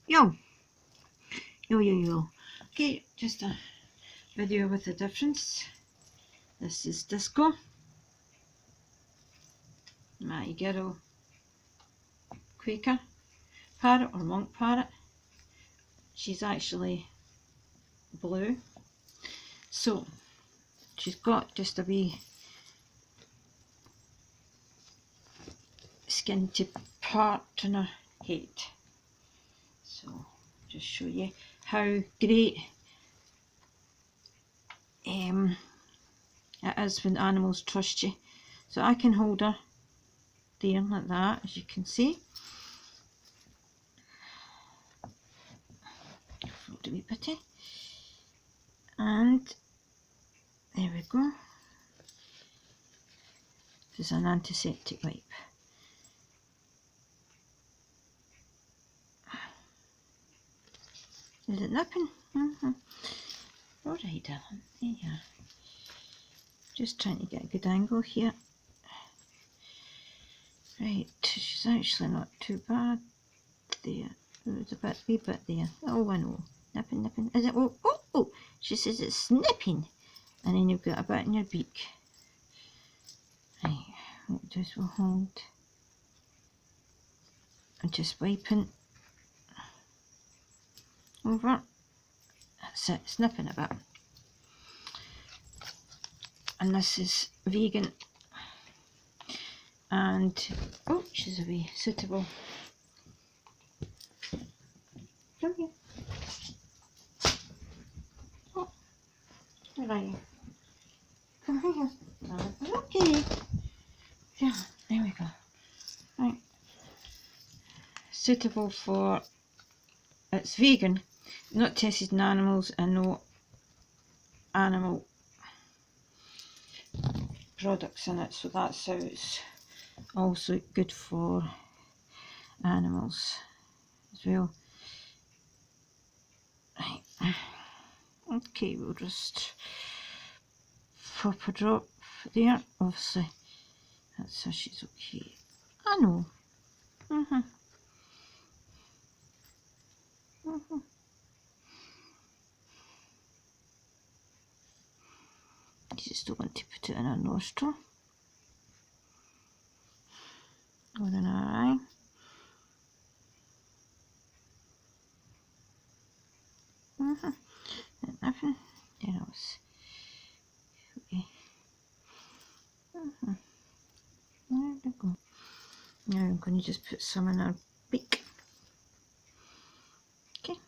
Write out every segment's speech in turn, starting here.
Yo! Yo, yo, yo. Okay, just a video with the difference. This is Disco, my girl Quaker Parrot or Monk Parrot. She's actually blue, so she's got just a wee skinty part on her head. So just show you how great it is when animals trust you. So I can hold her there like that, as you can see. Fold a wee bitty. And there we go. This is an antiseptic wipe. Is it nipping? Alright, darling. There you are. Just trying to get a good angle here. Right, she's actually not too bad there. There's a wee bit there. Oh, I know. Nipping, nipping. Is it? Oh, oh, oh! She says it's snipping. And then you've got a bit in your beak. Right, what we'll do is we'll hold. I'm just wiping over. That's it, snipping a bit. And this is vegan. And, oh, she's a wee suitable. Come here. Oh, where are you? Come here. Okay. Yeah, there we go. Right. Suitable for, it's vegan, not tested in animals, and no animal products in it, so that's how it's also good for animals as well. Right. Okay, we'll just pop a drop there. Obviously that's how she's okay. I know. You just don't want to put it in her nostril or in her eye. Nothing. There else. Okay. There we go. Now I'm going to just put some in her beak. Okay.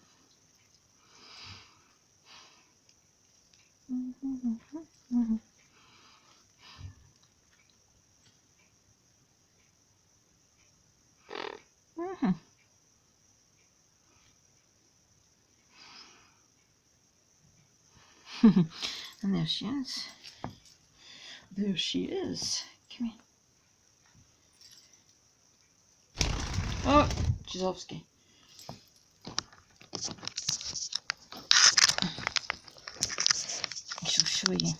And there she is. There she is. Come here. Oh, Jizovsky. I shall show you.